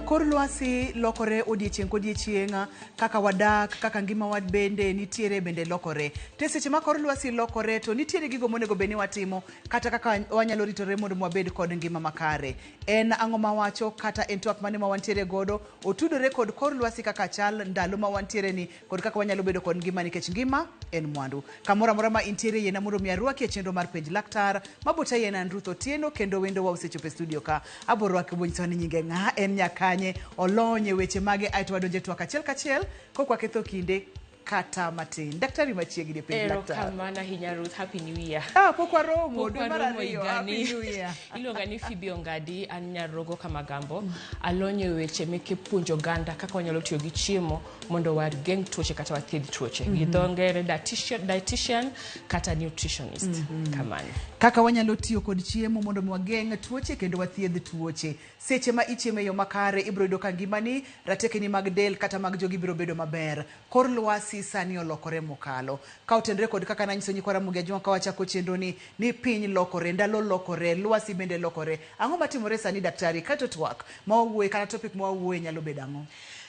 kor lwasi lokore odiechieng' kodiechieng' kaka wadak, kaka ngima wad bende nitiere bende lokore. Te seche ma kor lwasi lokore to nitiere gigo monego beni watimo kata kaka wanyalo ritore mondo wabed kod ngima makare. En ang'o ma wacho kata en twak mane ma wantiere godo otudore kod kor lwasi kaka chal ndalo ma wantiere ni kod kaka wanyalo bedo kod ngima nikech ngima en mwandu. Kamoro amora ma intiere yena mondo mi arwaki e chenro mar penj laktar mabota yena Ruth Otieno kendo wendo wa usechopo e studio ka. Aborwaki bonyiso ni nyinge ng'a en nyakanye olonye weche mage aito wadonje twak achiel kachiel kokwa ketho kinde kata matin. Daktari machiegni penj laktar. Erokamano ahinya Ruth, happy new year. Pok waromo dwe mar ariyo, happy new year. Iluonga ni Phoebe Ongadi, an Nyarogo Kamagambo. Alonye weche meke puonjo oganda kaka wanyalo tiyo gi chiemo mondo wageng' tuoche kata wathiedh tuoche. Gi dho ngere dietitian kata nutritionist. Kamano. Kaka wanyalo tiyo kod chiemo mondo wageng' tuoche kendo wathiedh tuoche. Seche ma ichiemo e yo makare ibiro yudo ka ngimani, ratekeni mag del kata mag jogi biro bedo maber. Kor lwasi sani olokore mokalo. Ka otenre kod kaka nanyiso nyikwara Mugia Juma ka wachako chenro ni piny lokore, ndalo lokore, lwasi bende lokore. Ang'o matimore sani daktari? Kato twak ma wawuoye kata topic ma wawuoye nyalo bedo ang'o?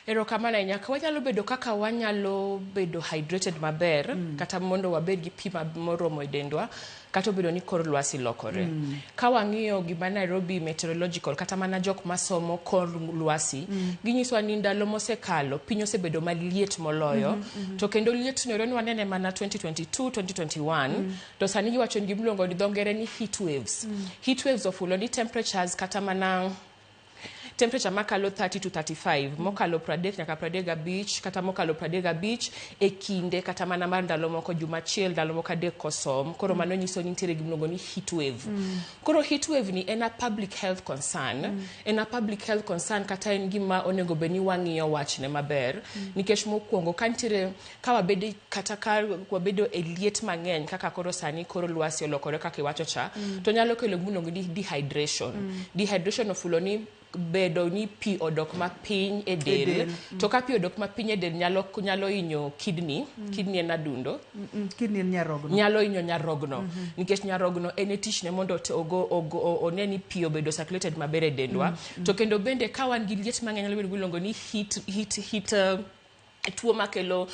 Erokamano ahinya. Wanyalo bedo kaka wanyalo bedo hydrated maber kata mondo wabed gi pi moromo e dendwa kata obedo ni kor lwasi lokore. Ka wang'iyo gima Nairobi Meteorological kata mana jok masomo kor lwasi ginyisowa ni ndalo mosekalo piny osebedo maliet moloyo to kendo liet no ni wanene mana 2022 2021 to sani giwacho ni gimiluongo ni dho ngere ni heat waves. Heat waves ofulo ni temperatures kata mana temperature makalo 30 to 35 mokalo 30 nyaka 35 kata mokalo 35 e kinde kata mana mar ndalo moko juma achiel ndalo moko adek kosom. Koro mano nyiso ni nitiere gimiluongo ni heat wave. Koro heat wave ni en a public health concern. En a public health concern kata en gima onego beni wang'iyo wachne maber nikech mokwongo ka wabedo kata ka wabedo e liet mang'eny kaka koro sani koro lwasi olokore kaka iwacho cha to nyalo kelo gimiluongo ni dehydration. Dehydration ofulo ni bedo ni pi odok ma piny e del. To ka pi odok ma piny e del nyalo hinyo kidney. Kidney en adundo. Kidney en nyarogno. Nyalo hinyo nyarogno. Nikech nyarogno en tichne mondo one ni pi obedo circulated maber e dendwa. To kendo bende ka wan gi liet mang'eny nyalo bedo gilongo ni heat tuo makelo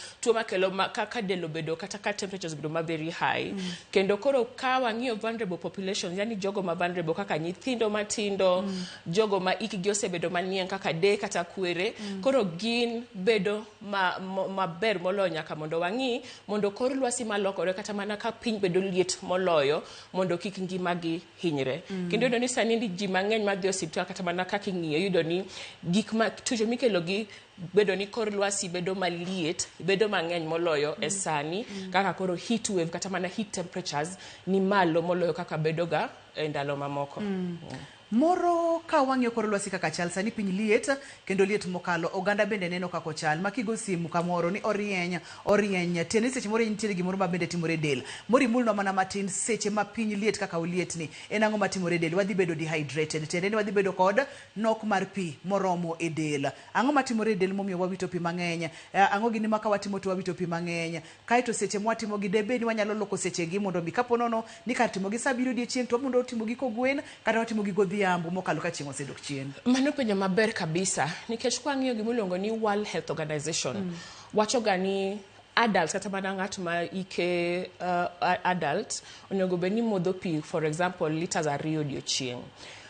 kaka del obedo kata ka temperatures bedo ma very high. Kendo koro ka wang'iyo vulnerable population, yani jogo ma vulnerable kaka nyithindo matindo, jogo ma ikgi osebedo manien kaka de kata kwere, koro gin bedo maber moloyo nyaka mondo wang'i mondo kor lwasi malokore kata mana ka piny bedo liet moloyo mondo kik ngimagi hinyre. Kendo yudo ni sani ni ji mang'eny madhi osiptal kata mana kaka ing'iyo yudo ni gik ma tuoche mikelo gi bedo ni kor lwasi bedo maliet bedo mang'eny moloyo e sani kaka koro heat wave kata mana heat temperatures ni malo moloyo kaka bedo ga e ndalo mamoko. Moro ka wang'iyo kor lwasi kaka chal sani piny liet kendo liet mokalo oganda bende neno kako chal makigo simu kamoro ni orieny tieni seche moro nitiere gimoro ma bende timore del mori mulno mana matin seche ma piny liet kaka uliet ni en ang'o matimore del wadhi bedo dehydrated tiende ni wadhi bedo kod nok mar pi moromo e del. Ang'o matimore e del momiyo wawito pi mang'eny? Ang'o gini ma ka watimo to wawito pi mang'eny? Kaito seche mwatimo gi debe ni wanyalo loko seche gi mondo mi kapo nono ni kar timo gi saa 7 odiechieng' to mondo timo gi kogwen kata watimo gi godhiambo mokalo ka chieng' osedok chien. Mano penjo maber kabisa nikech kwa ng'iyo gimiluongo ni World Health Organization wacho ga ni adults kata mana ng'at ma ike adult onego beni modho pi for example liters 2 odiechieng'.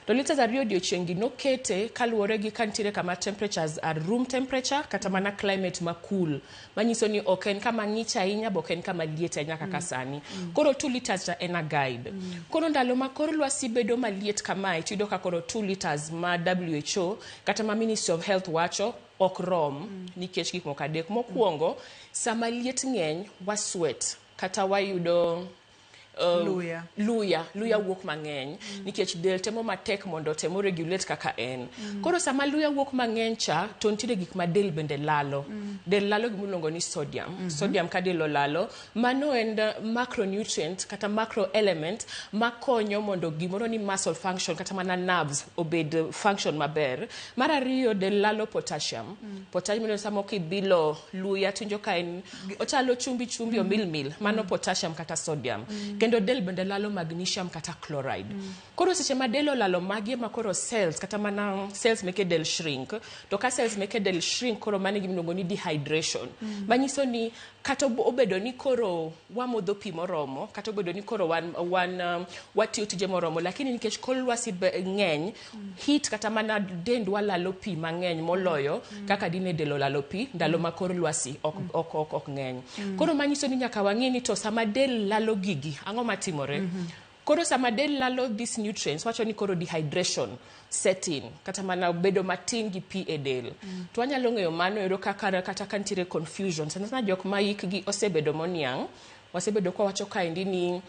To liters 2 odiechieng' nokete kaluwore gi kantiere kama temperatures are room temperature kata mana climate ma cool manyiso ni ok en kama ng'ich ahinya bo ok en kama liet ahinya kaka sani. Koro 2 liters en a guide. Koro ndalo ma koro lwasi bedo maliet kama itudo ka koro 2 liters ma WHO kata ma Ministry of Health wacho ok rom nikech gik moko adek. Mokwongo sama liet ng'eny wa sweat kata wayudo luya wuok mang'eny nikech del temo matek mondo temo regulate kaka en. Koro sama luya wuok mang'eny cha to nitiere gik ma del bende lalo. Del lalo gimiluongo ni sodium. Sodium ka del olalo mano en macronutrient kata macro element makonyo mondo gimoro ni muscle function kata mana nerves obed function maber. Mar ariyo del lalo potassium. Potassium sama kibilo luya tinjo ka en ochalo chumbi o mil mano potassium kata sodium. kendo del bende lalo magnesium kata chloride. Koro seche ma del olalo magi ma koro cells kata mana cells meke del shrink, to ka cells meke del shrink koro mane gimiluongo ni dehydration. Manyiso ni kata obedo ni koro wamodho pi moromo, kata obedo ni koro watiyo tije moromo, lakini nikech kor lwasi ng'eny, heat kata mana dendwa lalo pi mang'eny moloyo kaka dine del olalo pi ndalo ma kor lwasi ok ng'eny. Koro manyiso ni nyaka wang'e ni to sama del lalo gigi, ang'o matimore? Koro sama del lalo these nutrients, wacho ni koro dehydration setting, kata mana bedo matin gi pi e del. To wanyalo ng'eyo mano ero kata kantiere confusion. Sana jok ma hikgi osebedo moniang', wasebedo kwa wacho kaendi ni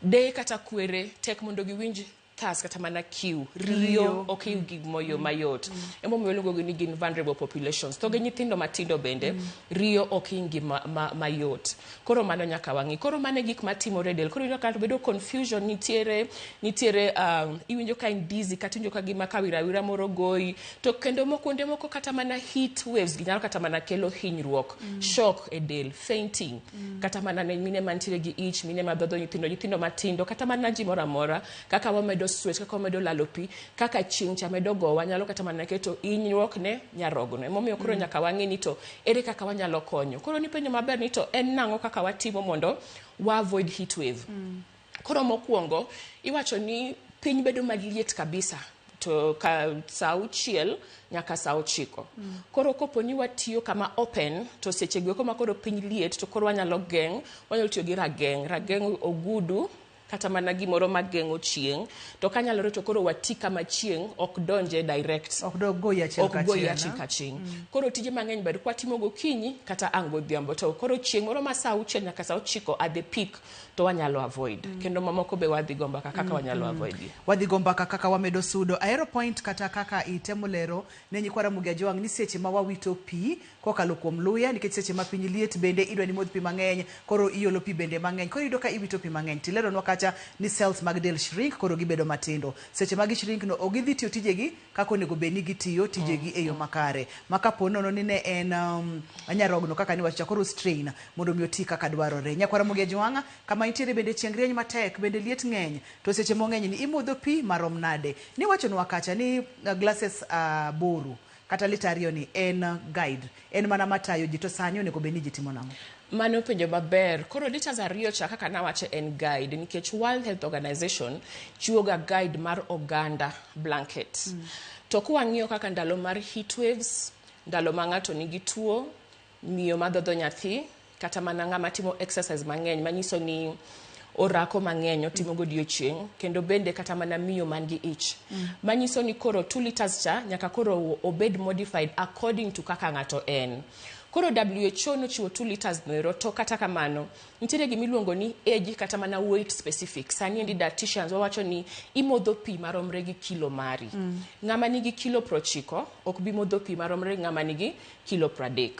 de kata kwere tek mondo giwinj thirst kata mana kiu, riyo ok yugi moyo mayot. Emo miluongo ni gin vulnerable populations. To gi nyithindo matindo bende riyo ok yingi mayot. Koro mano nyaka wang'i. Koro mane gik matimore del. Koro ino kanto bedo confusion nitiere iwinjo ka in dizzy kata injo ka gima ka wira moro goyi. To kendo kuonde moko kata mana heat waves ginyalo kata mana kelo hinyruok, shock e del, fainting. Kata mana ne mine mantiere gi ich, mine madhodho nyithindo matindo, kata mana ji moro amora kaka wamedo sweat, kaka wamedo lalo pi, kaka chieng' cha medo gowa, nyalo kata mana keto hinyruok ne nyarogno. Emomiyo koro nyaka wang'e ni to ere kaka wanyalo konyo. Koro ni penjo maber ni to en nang'o kaka watimo mondo wa avoid heat wave. Koro mokwongo iwacho ni piny bedo maliet kabisa to ka saa 6 nyaka saa 9. Koro kopo ni watiyo kama open, to seche gweko ma koro piny liet, to koro wanyalo tiyo gi rageng' ogudu kata mana gimoro mageng'o chieng', to kanyalo reto koro wati kama chieng' ok donje direct, ok goyi achiel kachieng'. Koro tije mang'eny ber kwa timo gokinyi kata ang' godhiambo, to koro chieng' moro ma saa 6 nyaka saa 9 at the peak to wanyalo avoid. Kendo mamoko be wadhi go mbaka kaka wanyalo avoid. Wadhi go mbaka kaka wamedo sudo. Aero point kata kaka itemo lero ne nyikwara Mugia Jwang' ni seche ma wawito pi kokalo kuom luya, nikech seche ma piny liet bende idwa ni modh pi mang'eny, koro iolo pi bende mang'eny, koro yudo ka iwito pi mang'eny. Tilero nwa kacha ni cells mag del shrink, koro gibedo matindo. Seche ma gi shrink no ogidhi tiyo tijegi kako onego beni gitiyo tijegi e yo makare. Maka ponono ni ne en anyarogno kaka ni wacha koro strain mondo mi oti kaka dwarore. Nyakwara Mugia Jwang', kama intiere bende chieng' rieny matek, bende liet ng'eny, to seche mong'eny ni imodho pi marom nade? Ni wacho nwa kacha ni glasses boru kata lita ariyo ni en guide, en mana matayo ji, to sani onego beni ji timo nang'o? Mano penjo maber. Koro liters ariyo cha kaka nawache en guide, nikech World Health Organization chiwoga guide mar oganda blanket. To kuwang'iyo kaka ndalo mar heat waves, ndalo ma ng'ato nigi tuo, miyo madhodho nyathi, kata mana ng'ama timo exercise mang'eny, manyiso ni orako mang'eny otimo godiochieng', kendo bende kata mana miyo man gi ich. Manyiso ni koro 2 liters cha nyaka koro obed modified according to kaka ng'ato en. Koro WHO nochiwo 2 liters noero, to kata kamano nitiere gimiluongo ni age kata mana weight specific. Sani endi dietitians wawacho ni imodho pi maromre gi kilo mari. Ng'ama nigi kilo 90 ok bi modho pi maromre ng'ama nigi kilo 30.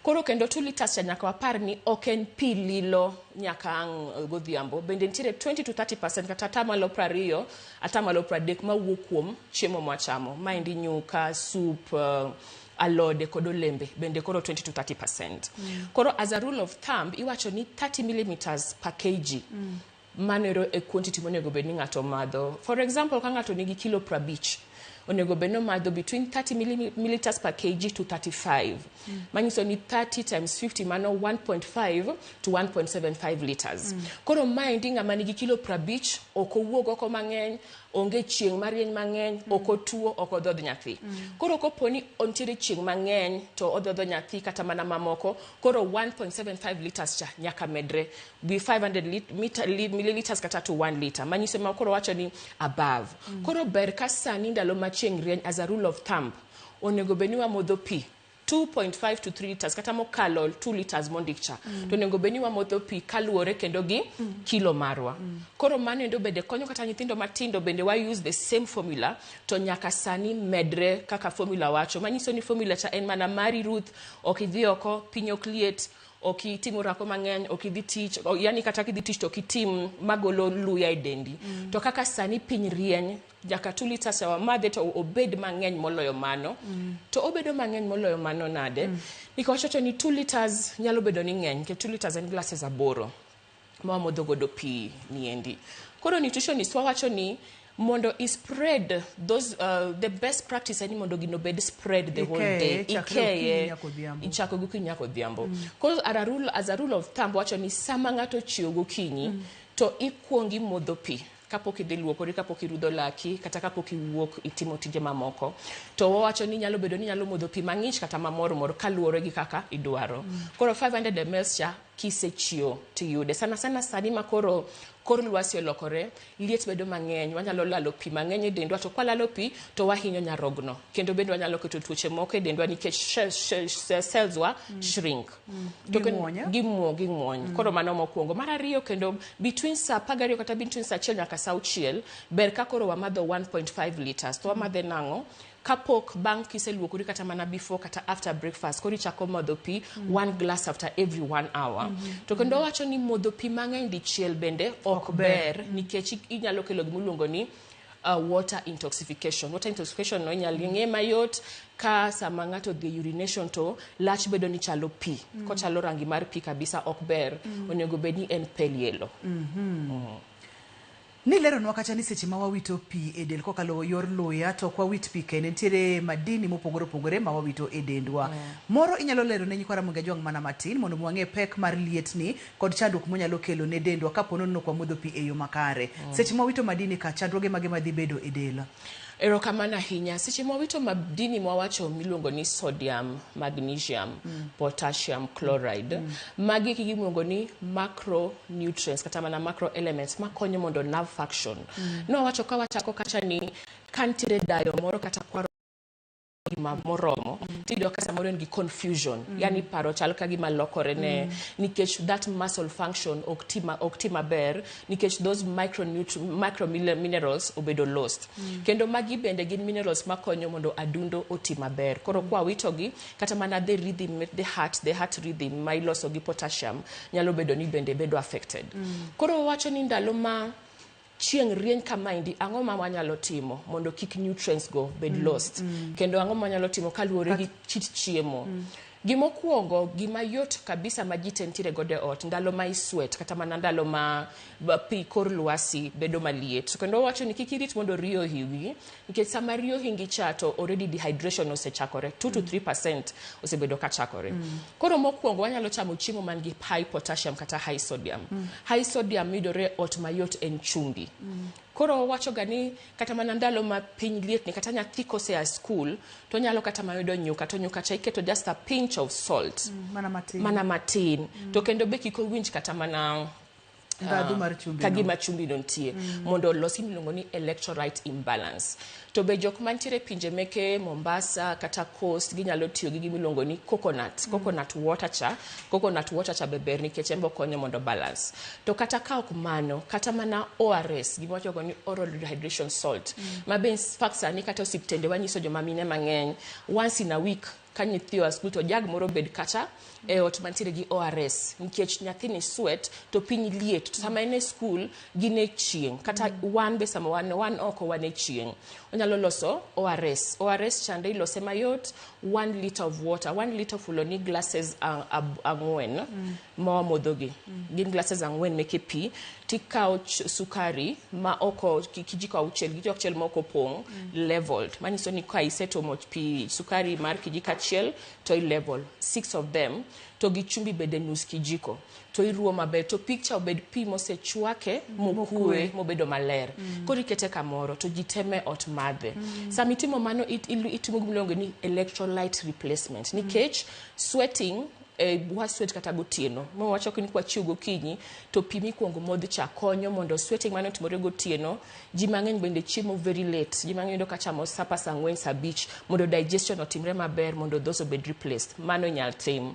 Koro kendo 2 liters cha nyaka wapar ni ok en pi lilo nyaka ang' godhiambo. Bende nitiere 20 to 30% kata atamalo 20, atamalo 30 mawuok kuom chiemo mwachamo. Maendi nyuka, soup, alode kod olembe, bende koro 20 to 30%. Koro as a rule of thumb, iwacho ni 30 millimeters per kg. Manero e quantity monego bed ni ng'ato madho. For example, ka ng'ato nigi kilo 50, onego bed no madho between 30 milliliters per kg to 35. Manyiso ni 30 times 50 mano 1.5 to 1.75 liters. Koro maendi ng'ama nigi kilo 50 ok owuog oko mang'eny, onge chieng' marieny mang'eny, ok otuo, ok odhodh nyathi. Koro koponi ontiere chieng' mang'eny to odhodho nyathi kata mana mamoko, koro 1.75 liters cha nyaka medre bi 500 milliliters kata to 1 liter. Manyiso ma koro wacho ni above. Koro ber ka sani ndalo ma chieng' rieny, as a rule of thumb, onego beni wa modho pi 2.5 to 3 liters kata mokalo 2 liters mondikcha. To onego beni wa modho pi kaluwore kendo gi kilo marwa. Koro mano endo bende konyo kata nyithindo matindo bende wa use the same formula, to nyaka sani medre kaka formula wacho. Manyiso ni formula cha en mana mari Ruth, ok idhi oko, piny ok liet, ok itimo rako mang'eny, ok idhi tich, yani kata kidhi tich to kitim magolo luya e dendi. To kaka sani piny rieny, nyaka 2 liters wa madhe to obed mang'eny moloyo mano. To obedo mang'eny moloyo mano nade? Nikawacho ni 2 liters nyalo bedo ni ng'eny, ke 2 liters en glasses aboro. ma wamodho godo pi niendi. Koro nutritionist wawacho ni mondo spread those the best practice any mondo gino bed spread the whole day ikeye ichako gokinyi nyako odhiambo. Koro as a rule of thumb wacho ni sama ng'ato chiewo gokinyi to ikuongi modho pi kapok idhi luokori, kapok irudho laki, kata kapok iwuok itimo tije mamoko. To wawacho ni nyalo bedo ni nyalo modho pi mang'ich kata mamoro kaluwore gi kaka idwaro. Koro 500 ml cha kisechiewo tiyude. Sana sani ma kor lwasi olokore, liet bedo mang'eny, wanyalo lalo pi mang'eny e dendwa, to kwa lalo pi to wahinyo nyarogno. Kendo bende wanyalo keto tuoche moko e dendwa nikech cells wa shrink. Gimuony. Koro mano mokwongo. Mar ariyo kendo between sa 12 kata between sa 1 nyaka sa 6 ber ka koro wamadho 1.5 liters. To wamadhe nang'o? Kapok bang' kiseluokori kata mana before kata after breakfast, kori chako modho pi 1 glass after every 1 hour. To kendo wacho ni modho pi mang'eny dichiel bende ok ber nikech inyalo kelo gimuluongo ni water intoxication. Water intoxication no inyalo ng'e mayot ka sama ng'ato dhi urination to lach bedo ni chalo pi. Kochalo rangi mar pi kabisa ok ber. Onego bed ni en pale yellow. Ni lero nwa kacha ni seche ma wawito pi e del kokalo yor luya to kwa wit pi kende ntiere madini mopogore ma wawito e dendwa. Moro inyalo lero ne nyikwara munga jwang' mana matin mondo mwang'e pek mar liet ni kod chandruok monyalo kelo ne dendwa kapono no kwa modho pi e yo makare. Seche ma wawito madini ka chandruoge mage madhi bedo e del. Erokamano ahinya. Seche mawito madini mwawacho miluongo ni sodium, magnesium, potassium, chloride. Magi kigiluongo ni macronutrients kata mana macro elements makonyo mondo nerve function. No wacho ka wachako kacha ni kantiere dayo moro kata kwaro gima moromo tido ka samoro ngi confusion yani paro chal ka gima lokore ne nikech that muscle function oktima ber nikech those micro minerals obedo lost kendo magi bende gin minerals makonyo mondo adundo otima ber. Koro kwa witogi kata mana the rhythm, the heart rhythm ma iloso gi potassium nyalo bedo ni bende bedo affected. Koro wacho ni ndalo ma chieng' rieny kamaindi ang'o ma wanyalo timo mondo kik nutrients go bed lost kendo ang'o ma wanyalo timo kaluwore gi kit chiemo. Gimokwongo gima yot kabisa ma ji tentire gode ot ndalo ma iswet kata mana ndalo ma pi kor lwasi bedo maliet. Kendo wacho ni kik irit mondo riyo hiwi nikech sama riyo hingi cha to already dehydration osechakore 2 to 3% osebedo ka chakore. Koro mokwongo wanyalo chamo chiemo man gi high potassium kata high sodium. High sodium midore ot mayot en chumbi. Koro wacho gani kata mana ndalo ma piny liet ni kata nyathi kosea school to nyalo kata mayudo nyuka to nyuka cha iketo just a pinch of salt mana matin to kendo be kiko winj kata mana kagima chumbi nontie mondo losi miluongo ni electrolyte imbalance. To be jok mantiere pinje meke Mombasa kata coast ginyalo tiyo gi gimiluongo ni coconut water cha beber nikech embo konyo mondo balance. To kata ka ok mano kata mana ORS gimawacho ni oral rehydration salt mabe faksa ni kata osiptende wanyiso joma mine mang'eny once in a week ka nyithi wa school to jag moro bed kata e ot mantiere gi ORS nikech nyathi ni sweat to piny liet to sama ene school gine chieng' kata wan be sama wan oko wane chieng' onyalo loso ORS chande ilose mayot 1 liter of water 1 liter fulo ni glasses ang'wen ma modhogi gin glasses ang'wen meke pi tikao sukari ma oko kijiko auchiel ma oko pong leveled maniso ni ka isetomo pi sukari mar kijiko achiel to i level 6 of them to gi chumbi bede nus kijiko to iruo maber to picture obed pi mosechwake mokue mobedo maler koro ikete kamoro to jiteme ot madhe. Samitimo mano itimo gimilongo ni electrolyte replacement nikech sweating sweat kata gotieno mo wacho ni kwa chiugo kinyi to pi mikwongo modh cha konyo mondo sweating mano timore gotieno. Ji mang'eny bende chiemo very late, ji mang'eny do kachamo sapa saa 4 saa 5 mondo digestion otimre maber mondo those obed replaced mano inyal tim.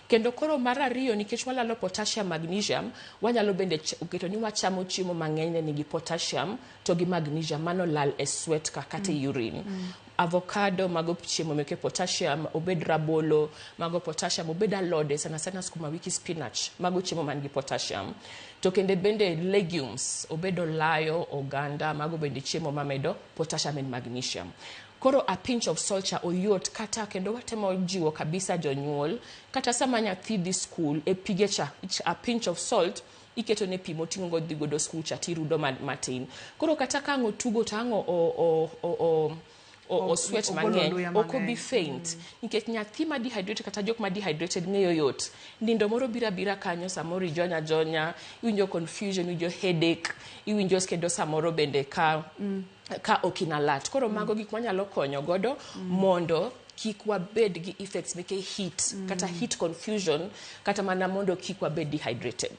Kendo koro mar ariyo nikech walalo potassium magnesium wanyalo bende keto ni wachamo chiemo mang'eny nigi potassium to gi magnesium mano lal e sweat kata urine. Avocado mago chiemo meke potassium obed rabolo mago potassium obed alode sana skuma wiki spinach mago chiemo man gi potassium. To kende bende legumes obedo layo oganda mago bende chiemo mamedo potassium and magnesium. Koro a pinch of salt cha oyot kata kendo watemo jiwo kabisa jonyuol kata sama nyathi dhi school e pige cha a pinch of salt iketo ne pi moting'o go dhi godo skul cha tirudo matin. Koro kata ka ng'o tugo to ang'o o sweat mang'eny ok obi faint nikech nyathi ma dehydrated kata jok ma dehydrated ng'eyo yot nindo moro bira kanyo samoro jonya iwinjo confusion, iwinjo headache, iwinjo kendo samoro bende ka okina lat. Koro mago gik manyalo konyo godo mondo kik wabed gi effects meke heat kata heat confusion kata mana mondo kik wabed dehydrated.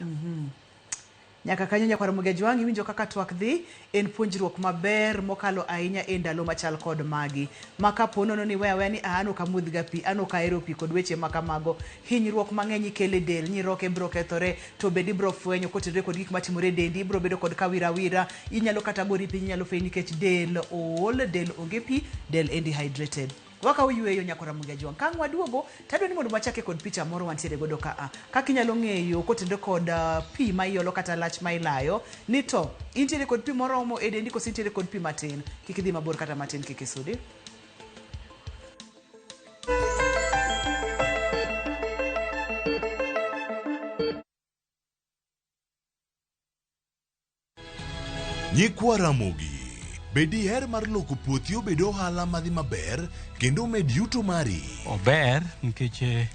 Nyaka kanyo nyakwar Mugejwang' iwinjo kaka twak dhi en puonjruok maber mokalo ahinya e ndalo machal kod magi. Maka ponono ni wewe ni an ok amudh ga pi, an ok ahero pi kod weche makamago. Hinyruok mang'eny ikele del, nyiroke bro kethore, to bedi bro fwenyo kotenore kod gik matimore dendi, bro bedo kod kawirawira, inyalo kata gori piny, inyalo feny nikech del ol, del onge pi, del en dehydrated. Waka uyueyo nyakora Mugejwang'. Kang waduogo tadwa ni mondo wachake kod picha moro wantiere godo ka kaka inyalo ng'eyo kotenore kod pi ma iolo kata lach ma ilayo ni to intiere kod pi moromo e dendi koso intiere kod pi matin. Kik idhi mabor kata matin, kik isudi. Nyikwa Ramogi, bedi her mar loko puothi obed ohala madhi maber kendo med yuto mari. Ober nikech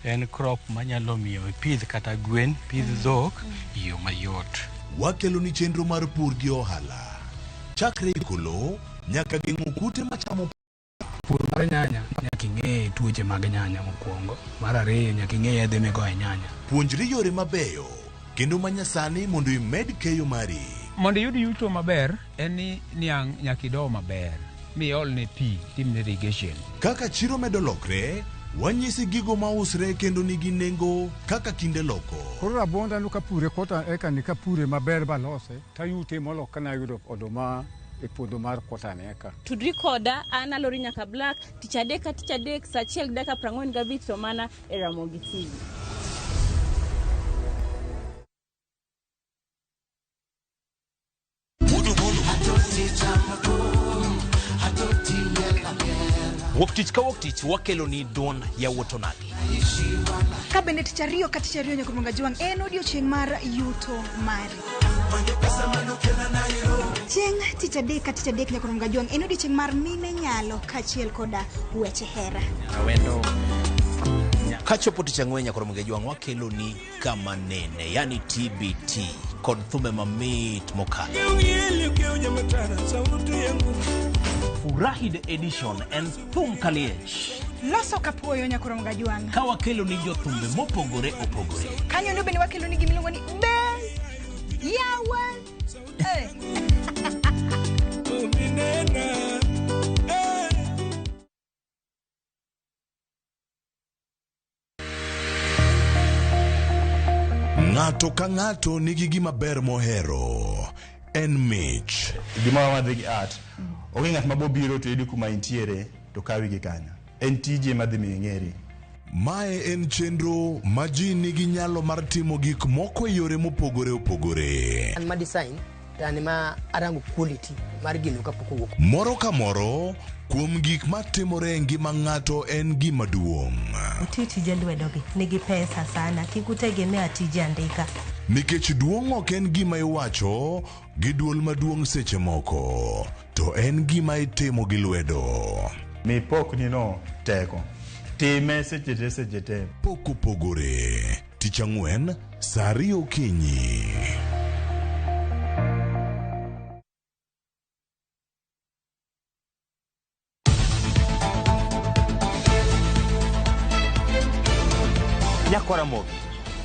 en crop manyalo miyo ipidh kata gwen, pidh dhok yo mayot. Wakelo ni chenro mar pur gi ohala. Chakre ikolo nyaka geng'o kute machamo. Pur mar nyanya nyaka ing'e tuoche mag nyanya mokwongo. Mar ariyo nyaka ing'e yedhe migoyo nyanya. Puonjri yore mabeyo kendo manyasani mondo imed keyo mari. Mondo yud yuto maber en ni niang' nyaka ido maber miol ne pi, timne irrigation. Kaka chiro medo lokre, wanyisi gigo mausre kendo nigi nengo kaka kinde loko. Koro rabonda nuka pure kota eka nika pure maber balose tayute molo kana yudo oduma e puodho mar kota eka. Tudri koda an Alori nyaka Black tich adek sa achiel gi dakika 45 to mana e Ramogi TV. Woktich ka woktich wakelo ni don ya wotonagi. Kabende tich ariyo ka tich ariyo nyakor Mugejwang' en odiochieng' mar yuto mari. Chieng' tich adek ka tich adek nyakor Mugejwang' en odiochieng' mar mine nyalo kachiel koda weche hera. Kachopo tich ang'wen nyakor Mugejwang' wakelo ni kama nene, yani TBT kod thumbe mamit mokalo. Furahi the edition en thum kaliech. Loso kapuoyo nyakor Mugejwang'. Ka wakelo ni jothumbe mopogore opogore. Kanyo ndo bende wakelo ni gimiluongo ni Ben Yawan. Ng'ato ka ng'ato nigi gima ber mohero. En mich. Gima wadhi gi art. Onge ng'at mabobiro to yudi kuma intiere to kawi gi kanyo. En tije madhi mi ng'eri. Mae en chenro ma ji nigi nyalo mar timo gik moko e yore mopogore opogore. An ma design tani ma arango quality mar gino kapok owuok. Moro ka moro kuom gik matimore e ngima ng'ato en gima duong'. Tije lwedogi nigi pesa sana, kikutegemea tije andika. Nikech duong' ok en gima iwacho gi duol maduong' seche moko, to en gima itimo gi lwedo. Mi pok ni no teko. Time seche te. Pok opogore. Tich ang'wen, saa 2 okinyi. Nyakwa Ramogi,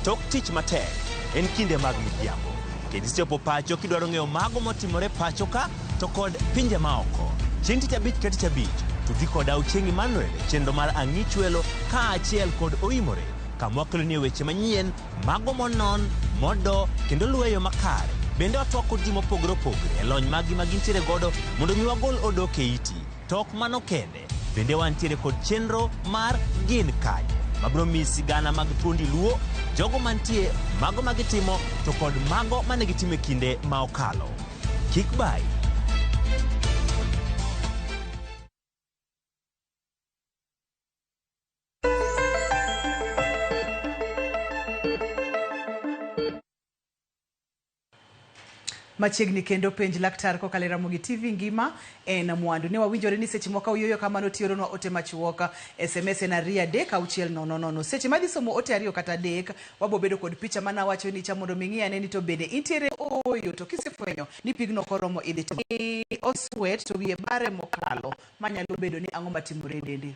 tok tich matek en kinde mag midhiambo. Kendo isechopo pacho kidwaro ng'eyo mago motimore pacho ka to kod pinje maoko. Chieng' tich abich ka tich abich to dhi kod Auchieng' Emmanuel chenro mar Ang'ich Welo ka achiel kod Oimore. Kama wakelo ni weche manyien, mago monon, modo kendo luweyo makare. Bende watwak kod ji mopogore opogore e lony magi magintiere godo mondo mi wagol odok e iti. Tok mano kende, bende wantiere kod chenro mar Gin Kanye. Mabro mi sigana mag thuondi luo, jogo mantie, mago magitimo, to kod mago manegitime kinde ma okalo. Kik bai. machiegni kendo penj laktar kokalo e Ramogi TV ngima en mwandu. Ne wawinjore ni seche moko uyoyo kamano tioronwa ote machuoka SMS na ria dek auchiel nono. Seche madhi somo ote ariyo kata dek wabo bedo kod picha mana wacho ni chamondo ming'ia ne ni to bende intiere oyo to kisefwenyo ni pigno koromo idhi oswet to wiye bare mokalo manyalo bedo ni ang'o matimore dende.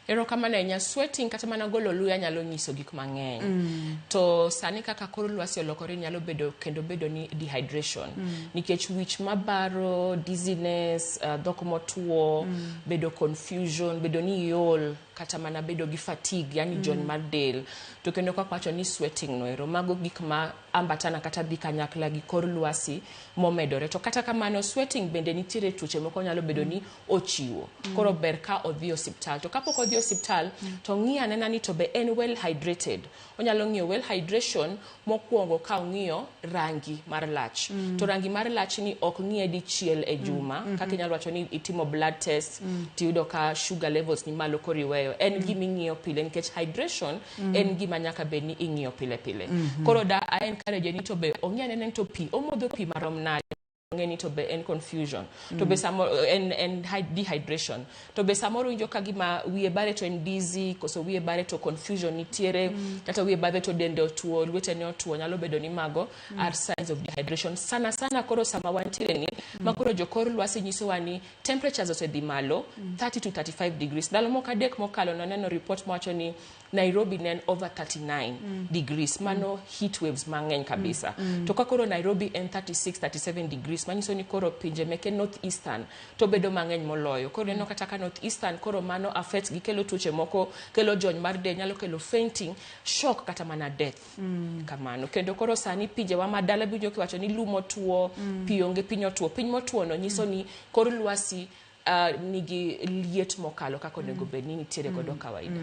Erokamano ahinya. Sweating kata mana golo luya nyalo nyiso gik mang'eny. To sani kaka kor lwasi olokore nyalo bedo kendo bedo ni dehydration. Nikech wich mabaro, dizziness, dhok motuo, bedo confusion, bedo ni iol, kata mana bedo gi fatigue, yani jony mar del. To kendo kwa kwacho ni sweating noero, mago gik ma ambatana kata dhi kanyakla gi kor lwasi momedore. To kata kamano sweating bende nitiere tuoche moko nyalo bedo ni ochiwo. Koro ber ka odhi osiptal. To kapok odhi osiptal, to ng'i anena ni to be en well hydrated. Onyalo ng'iyo well hydration mokwongo ka ong'iyo rangi mar lach. To rangi mar lach ni ok ng'iye dichiel e juma. Kaka inyalo wacho ni itimo blood test, tiyudo ka sugar levels ni malo koriweyo. En gima ing'iyo pile nikech hydration en gima nyaka bed ni ing'iyo pile. Koro da a encourage ni to be ong'i anena to pi, omodho pi marom nade. Ngeni to be en confusion to be samoro en dehydration to be samoro injo kagima wiye bare to en dizzy koso wiye bare to confusion nitiere kata wiye bare to dende otuo lwete ne otuo nyalo bedo ni mago are signs of dehydration sana koro sama wantiere ni makoro jokor lwasi nyisowa ni temperatures osedhi malo 30 to 35 degrees dalo moko adek mokalo noneno report mowacho ni Nairobi nen over 39 degrees mano heat waves mang'eny kabisa to kakoro Nairobi en 36-37 degrees manyiso ni koro pinje meke north eastern to bedo mang'eny moloyo koro neno kata ka north eastern koro mano affects gi kelo tuoche moko kelo jony mar del nyalo kelo fainting shock kata mana death kamano kendo koro sani pinje wa madala binjo kiwacho ni lumo tuo pi onge piny otuo piny motuo no nyiso ni kor lwasi nigi liet mokalo kako nego bed ni nitiere godo kawaida.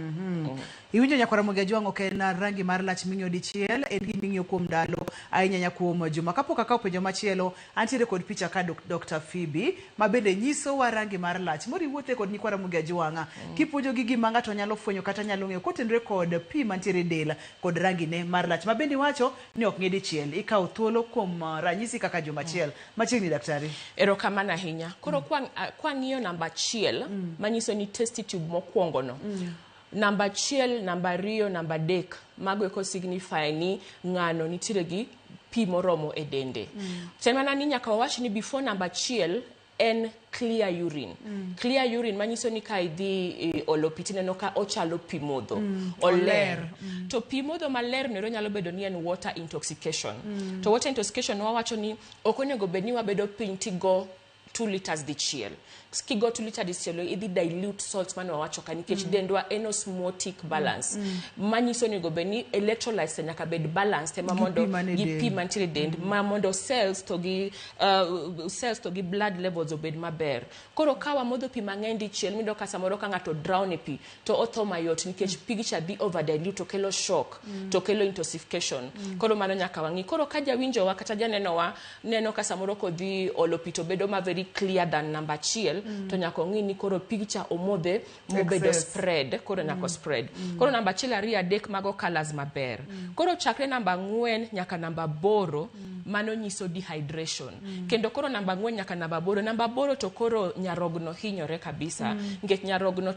Iwinjo nyakora Ramogi Ajwang' ok en rangi mar lach ming'iyo dichiel, en gi ming'iyo kuom ndalo, ahinya kuom juma. Kapok akawo penjo machielo, antiere kod picha ka Dr. Phoebe, ma bende nyiso wa rangi mar lach. Mori wuothe kod nyikwa Ramogi Ajwang', kipuonjo gi gima ng'ato nyalo fwenyo kata nyalo ng'eyo kotenore kod pi mantiere del kod rangi ne mar lach. Ma bende wacho ni ok ng'e dichiel, ikawo thuolo kuom ranyisi kaka juma achiel. Machiegni daktari. Erokamano ahinya. Koro kwa ng'iyo namba achiel manyiso ni test tube mokwongo no namba achiel namba ariyo namba adek mago eko signify ni ng'ano nitiere gi pi moromo e dende semana ni nyaka wawach ni before namba achiel en clear urine clear urine manyiso ni ka idhi olo pi tineno ka ochalo pi modho oler to pi modho maler nero nyalo bedo ni en water intoxication to water intoxication wawacho ni ok onego bed ni wabedo piny tigo 2 liters dichiel. Kigo 2 liters dichiel idhi dilute salts mano wawacho ka nikech dendwa en osmotic balance. Manyiso ni go beni electrolytes nyaka bed balanced ema mondo gi pi mantiere dend ma mondo cells to gi blood levels obed maber. Koro kawa modho pi mang'eny dichiel mido ka samoro ka ng'ato drown e pi to otho mayot nikech pigi cha dhi over dilute to kelo shock to kelo intoxication. Koro mano nyaka wang'i. Koro ka jawinjo wa kata janeno wa neno ka samoro kodhi olo pi to bedo ma very clear than number achiel to nyako ng'i ni koro picture omodhe mobedo spread koro nyako spread koro namba achiel ariyo adek mago colors maber koro chakre namba 4 nyaka namba 8 mano nyiso dehydration kendo koro namba 4 nyaka namba 8 to koro nyarogno hinyore kabisa nikech nyarogno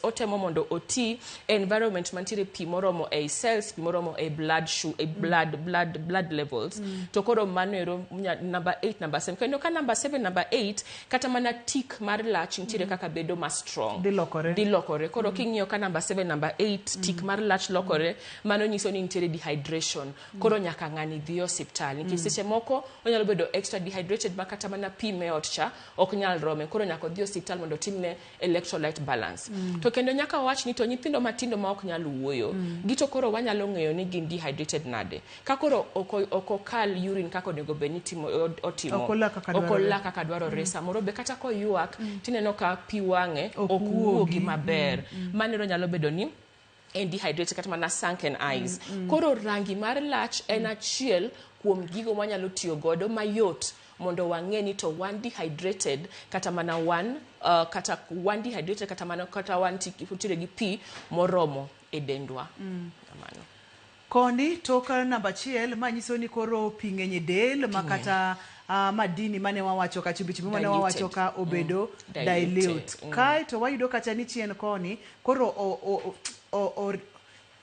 otemo mondo oti environment mantiere pi moromo e cells pi moromo e blood levels to koro mano ero namba 8 namba 7 kendo ka namba 7 namba 8 kata mana tik mar lach nitiere kaka bedo ma strong dilokore koro king'iyo ka namba 7 namba 8 tik mar lach lokore mano nyiso ni nitiere dehydration koro nyaka ng'ani dhi osiptal nikech seche moko onyalo bedo extra dehydrated ma kata mana pi meot cha ok nyal rome koro nyaka dhi osiptal mondo timne electrolyte balance to kendo nyaka wach ni to nyithindo matindo ma ok nyal wuoyo gito koro wanyalo ng'eyo ni gin dehydrated nade ka koro okokal urine kako nego bed ni otimo okola kaka dwarore samoro be kata ko yuak tineno ka pi wang'e ok wuogi maber manero nyalo bedo ni en dehydrated kata mana sunken eyes koro rangi mar lach en achiel kuom gigo manyalo tiyo godo mayot mondo wang'e ni to one dehydrated kata mana one dehydrated kata mana kata one tire gi pi moromo e dendwa kamano koni tok namba achiel manyiso ni koro pi ng'eny e del makata madini mane wawacho ka chumbi mane wawacho ka obedo dilute. Kai to wayudo kacha ni chien koni koro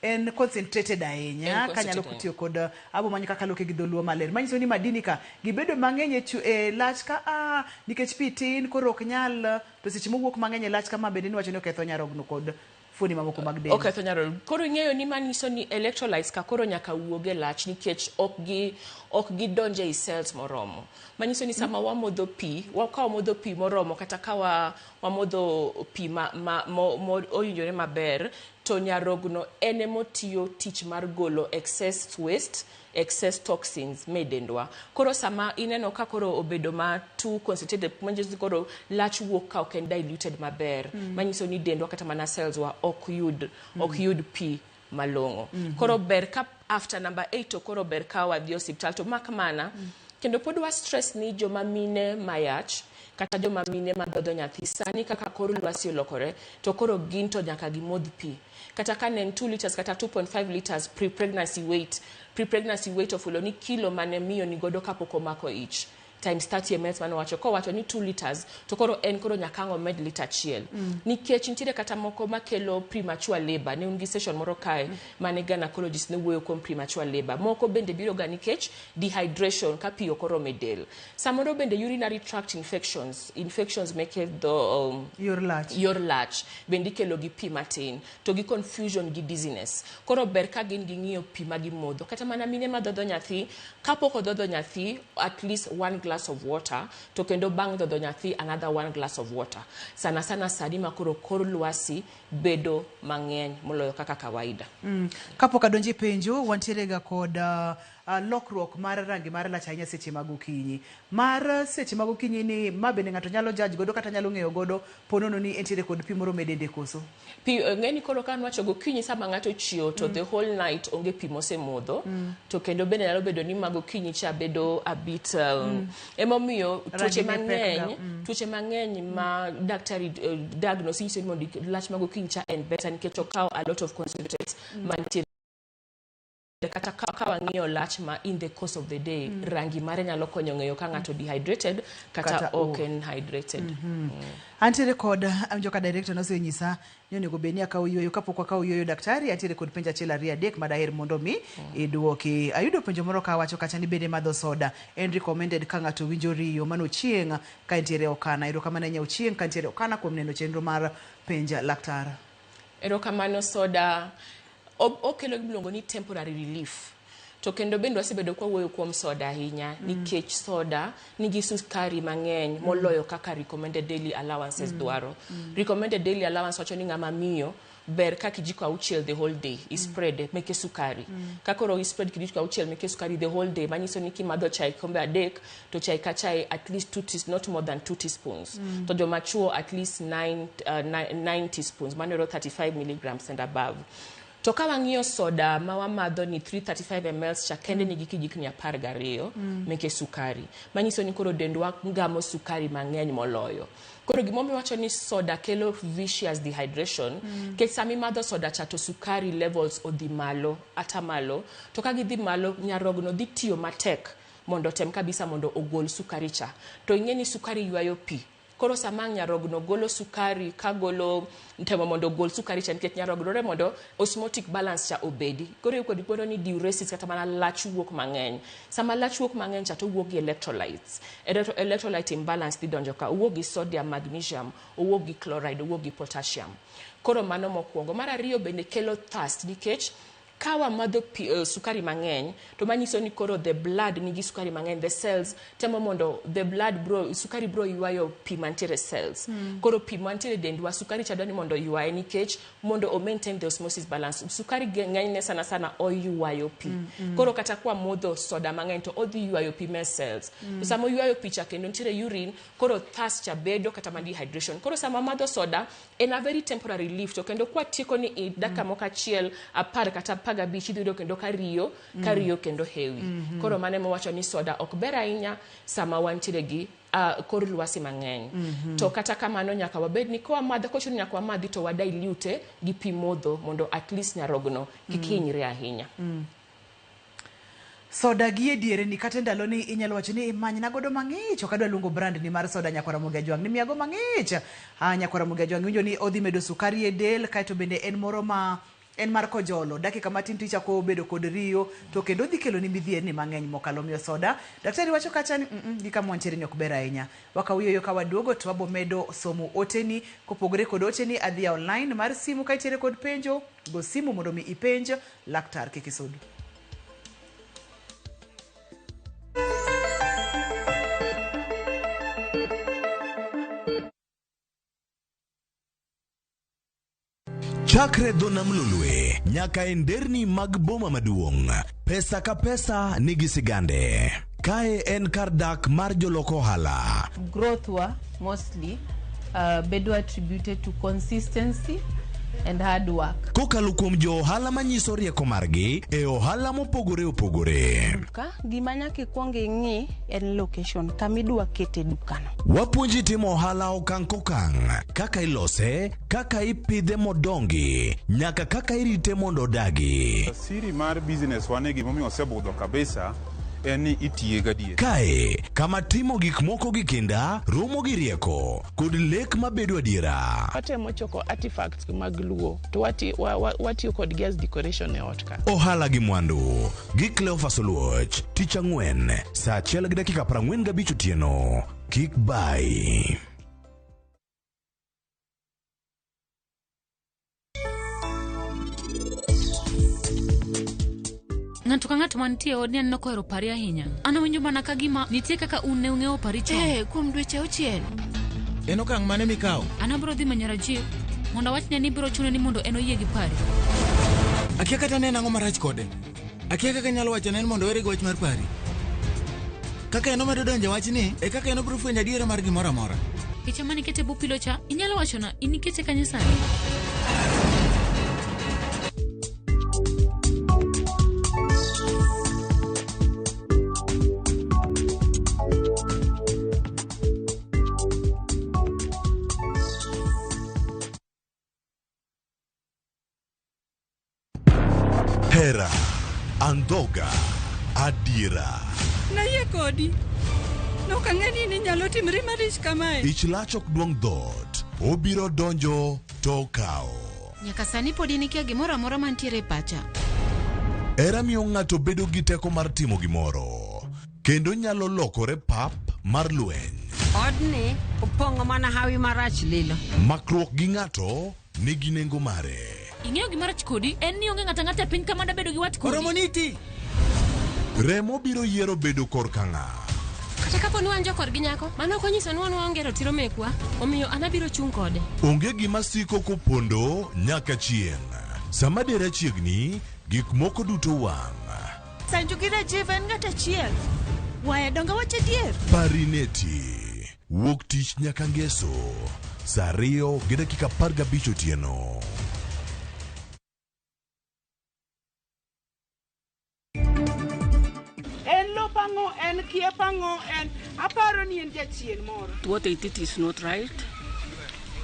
en concentrated ahinya kanyalo kutiyo kod abo manyo kaka loke gi dholuo maler. Manyiso ni madini ka gibedo mang'eny e lach ka nikech pi tin koro ok nyal to seche mowuok mang'eny e lach kama bende ni wacho ni oketho nyarogno kod fuoni mamoko mag del. Oketho nyarogno. Koro ing'eyo ni manyiso ni electrolytes ka koro nyaka wuoge lach nikech ok gidonje i cells moromo. Manyiso ni sama wamodho pi, ka wamodho pi moromo kata ka wamodho pi oyinjore maber, to nyarogno ene motiyo tich mar golo excess waste, excess toxins medendwa. Koro sama ineno ka koro obedo ma too concentrated, manyiso koro lach wuok ka ok en diluted maber. Manyiso ni dendwa kata mana cells wa ok yud pi malong'o. Koro ber ka after number 8 to koro ber ka wadhi osiptal to mak mana kendo pod wa stress ni joma mine mayach kata joma mine madhodho nyathi sani kaka koro lwasi olokore to koro gin to nyaka gimodh pi kata ka ne 2 liters kata 2.5 liters pre-pregnancy weight of ni kilo mane miyo ni godo kapok omako ich times 30 ml mano wacho ko wacho ni 2 liters to koro en koro nyakango med liter achiel nikech nitiere kata moko makelo premature labor ne ungi session moro kae mane gynecologist ne wuoyo kuom premature labor moko bende biro ga nikech dehydration ka pi okoro medel samoro bende urinary tract infections make the your latch bende kelo gi pi matin to gi confusion gi dizziness koro ber ka gin gi ng'iyo pi magi modho kata mana mine madhodho nyathi kapok odhodho nyathi at least 1 glass of water to kendo bang' dhodho nyathi another 1 glass of water sana sadi ma kor lwasi bedo mang'eny moloyo kaka kawaida. Kapok adonji penjo wantiere ga kod lokruok mar rangi mar lach ahinya seche mag okinyi. Mar seche mag okinyi ni ma bende ng'ato nyalo judge godo kata nyalo ng'eyo godo ponono ni entiere kod pi moro medende koso. Pi ng'eni koro kan wacho gokinyi sama ng'ato chiewo to the whole night onge pi mosemodho to kendo bende nyalo bedo ni mag okinyi cha bedo a bit emomiyo tuoche mang'eny ma daktari diagnose ni mondo lach mag okinyi cha en better nikech okawo a lot of concentrates mantiere kata ka wang'iyo lach ma in the course of the day rangi mare nyalo konyo ng'eyo ka ng'ato dehydrated kata ok en hydrated. Antiere kod joka director nosenyisa ni onego beni akaw yueyo kapok akaw yueyo daktari antiere kod penjo achiel ariyo adek madaher mondo mi idwoki. Ayudo penjo moro ka wacho kacha ni bende madho soda en recommended ka ng'ato winjo riyo mano chieng' ka entiere okana erokamano nya chieng' ka entiere okana kuom neno chenro mar penja laktar. Erokamano soda okelo gimilongo ni temporary relief to kendo bende wasebedo kwa wuoyo kuom soda ahinya nikech soda nigi sukari mang'eny moloyo kaka recommended daily allowances dwaro. Recommended daily allowance wacho ni ng'ama miyo ber ka kijiko auchiel the whole day spread meke sukari kakoro spread kijiko auchiel meke sukari the whole day manyiso ni kimadho chai kombe adek to chai ka chai at least 2 teaspoons not more than 2 teaspoons to joma chuo at least 9 teaspoons manero 35 milligrams and above. To ka wang'iyo soda ma wamadho ni 335 ml cha kende nigi kijikni 12 meke sukari manyiso ni koro dendwa ngamo sukari mang'eny moloyo. Koro gimomi wacho ni soda kelo vicious dehydration kech sami madho soda cha to sukari levels odhi malo atamalo to ka gidhi malo nyarogno dhi tiyo matek mondo tem kabisa mondo ogol sukari cha to ing'eni sukari ywayo pi koro sama nyarogno golo sukari ka golo ntemo mondo gol sukari cha nikech nyarogno mondo osmotic balance cha obedi koro yuko dipono ni diuresis kata mana lach wuok mang'eny sama lach wuok mang'eny cha to wuok gi electrolyte imbalance didonjo ka wuok gi sodium magnesium wuok gi chloride wuok gi potassium koro mano mokwongo. Mar ariyo bende kelo thirst nikech ka wamadho sukari mang'eny to manyiso ni koro the blood nigi sukari mang'eny the cells temo mondo the blood sukari bro ywayo pi mantiere cells koro pi mantiere dendwa sukari cha dwani mondo ywaye nikech mondo o maintain the osmosis balance sukari ng'enyne sana oywayo pi koro kata kwa modho soda mang'eny to odhi ywayo pi me cells to sama ywayo pi cha kendo nitiere urine koro thirst cha bedo kata ma dehydration koro sama madho soda en a very temporary relief to kendo kwa tieko ni dakika moko achiel apar kata paga bichi dhido kendo kariyo kendo hewi koro mane mowacho ni soda ok ber ahinya sama wantiere gi kor lwasi mang'eny to kata kamano nyaka wabed ni kwa madho kochuno nyaka wamadhi to wadilute gi pi modho mondo at least nyarogno kik hinyre ahinya. soda gi ediere ni kata ndalo ni inyalo wacho ni imany na godo mang'ich ok adwa luongo brand ni mar soda Nyakwara Mogi Ajwang' ni miyago mang'ich. Nyakwara Mogi Ajwang' winjo ni odhi medo sukari e del kaito bende en moro ma en mar kojolo dakika matin tichako bedo kod riyo to kendo dhi kelo ni midhier ni mang'eny mokalo miyo soda. Daktari wacho kacha ni gi kama wantiere ni ok ber ahinya. Wakawiyo ka waduogo to wabo medo somo oteni kopogore kod oteni adhi online mar simu ka itiere kod penjo go simu mondo mi ipenj laktar kik isud. Chakre dho nam lolwe nyaka e nderni mag boma maduong', pesa ka pesa nigi sigande. Kae en kar dak mar jolok ohala. Growth wa mostly bedo attributed to consistency and hard work. Kokalo kuom jo ohala manyiso rieko margi e ohala mopogore opogore. Ka gima nyaka ikwongo ing'i en location kamidwa kete dukano. Wapuonji timo ohala okang' kokang', kaka ilose, kaka ipidhe modongi, nyaka kaka irite mondo odagi. Siri mar business wane gimomiyo osebudho kabisa en ni itiye gadier. Kae kama timo gik moko gi kinda romo gi rieko kod lek mabedo adiera. Watemo choko artifacts mag luo to watiyo kod gas decoration e ot ka. Ohala gi mwandu gi Cleophas Oluoch tich ang'wen saa 1:45 otieno. Kik bai. Ng'ato ka ng'ato mantie odni en nokohero pari ahinya. Ana winjo mana ka gima nitie kaka un ne ung'eyo pari chon. Kuom dweche 6. En okang' mane mikawo? Ana biro dhi manyo Rajiv mondo awachne ni biro chuno ni mondo en oyie gi pari. Akia kata ne ang'o marach kode. Akia kaka nyalo wacho ne mondo ere wach mar pari. Kaka en omedo donjo wachni e kaka en obiro fwenyo adiera mar gimoro amora. Picha mane ikete bu pilo cha inyalo wachona in ikete kanye sani? Hera, andhoga, adiera. Naye kodi. Nokang'eni ni nyalo timri marich kamae. Ich lach ok duong' dhot, obiro donjo to kao. Nyaka sani pod inikia gimoro amora mantiere pacha. Hera miyo ng'ato bedo gi teko mar timo gimoro, kendo nyalo lokore pap mar lweny. Odni opong'o mana hawi marach lilo. Makruok gi ng'ato nigi nengo mare. Ing'eyo gima rach kodi en ni onge ng'ata ng'ata piny kama da bedo gi wat kodi. Oromoniti. Remo biro yiero bedo kor kang'a. Kata kapo ni wanjo kor gi nyako, mano ok onyiso ni wan waonge ratiro mekwa, omiyo an abiro chung' kode. Onge gima siko kopondo nyaka chieng'. Sama dera chiegni, gik moko duto wang'. Sanju gi Rajiv en ng'at achiel. Waya donga wache dier. Parineti. Wuok tich nyaka ngeso. Saa 2:15 otieno. En kiepango en aparo ni en jachien moro. What they did is not right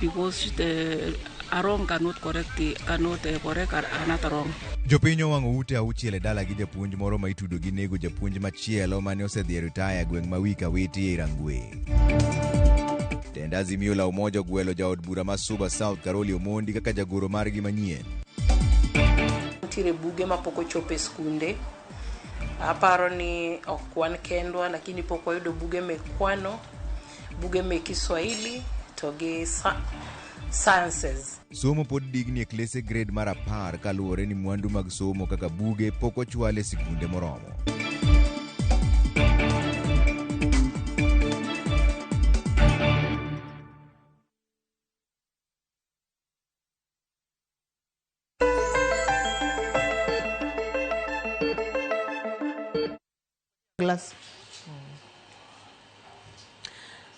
because the wrong cannot correct another wrong. Jopiny owang'o ute auchiel e dala gi japuonj moro ma itudo gi nego japuonj machielo mane osedhi e ritaya gweng' ma Wika Witi e Rangwe. Tend Azimio la Umoja ogwelo jaod bura ma Suba South Karoli Omondi kaka jagoro margi manyien. Nitiere buge ma pok ochopo e skunde. Aparo ni ok wan kendwa lakini pok wayudo buge mek kwano, buge mek Kiswahili to gi sciences. Somo pod digni e klase grade mar 10 kaluwore ni mwandu mag somo kaka buge pok ochwal e sikunde moromo.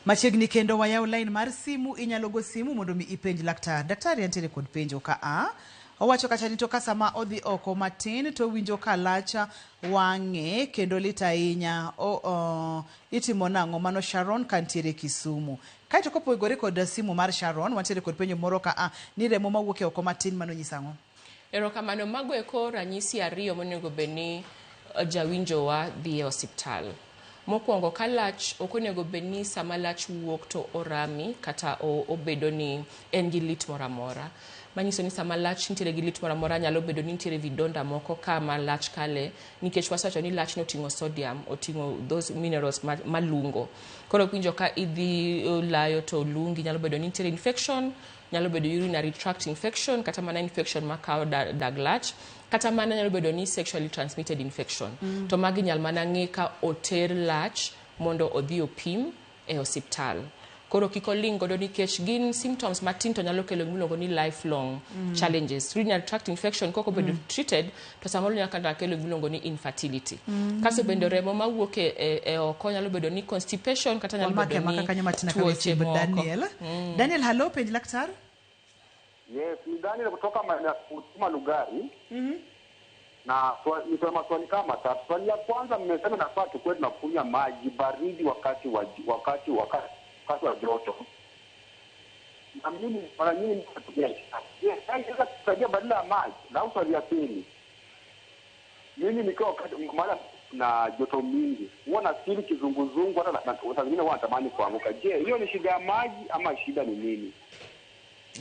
Machiegni kendo wayaw line mar simu inyalo go simu mondo mi ipenj laktar. Daktari antiere kod penjo ka owacho kacha ni to ka sama odhi oko matin to winjo ka lacha wang'e kendo lit ahinya itimo nang'o mano Sharon kantiere Kisumu. Kaito kopogore kod simu mar Sharon wantiere kod penjo moro ka ni remo mawuok oko matin mano nyisang'o. Erokamano mago eko ranyisi ariyo monego bedni jawinjowa dhi e osiptal. Mokwongo ka lach ok onego bed ni sama lach wuok to orami kata obedo ni en gi lit moro amora. Manyiso ni sama lach nitiere gi lit moro amora nyalo bedo ni nitiere vidonda moko kama lach kale nikech wasewacho ni lach oting'o sodium, oting'o those minerals malungo. Koro winjo ka idhi layo to lungi nyalo bedo ni nitiere infection, nyalo bedo urinary tract infection kata mana infection makawo dag lach kata mana nyalo bedo ni sexually transmitted infection. To magi nyal mana ng'e ka oter lach mondo odhi opim e osiptal. Koro kiko ling godo nikech gin symptoms matin to nyalo kelo gimiluongo ni lifelong challenges. Urinary tract infection koko bedo treated to samoro nyalo kelo gimiluongo ni infertility. Kaso bende remo mawuok e oko nyalo bedo ni constipation kata nyalo bedo ni tuoche moko. Daniel, hello, penj laktar. Yes, ni Daniel kutoka Kutuma Lugari. Na nisema swali kama tatu. Swali ya kwanza mmesema nafaa tukue tunakunywa maji baridi wakati wa joto. Na mimi mara nyingi natumia chai. Yes, inaweza kusaidia badala ya maji. Na swali ya pili. Mimi nikiwa wakati mara na joto mingi, huwa nasikia kizunguzungu hata saa zingine huwa natamani kuanguka. Je, hiyo ni shida ya maji ama shida ni nini?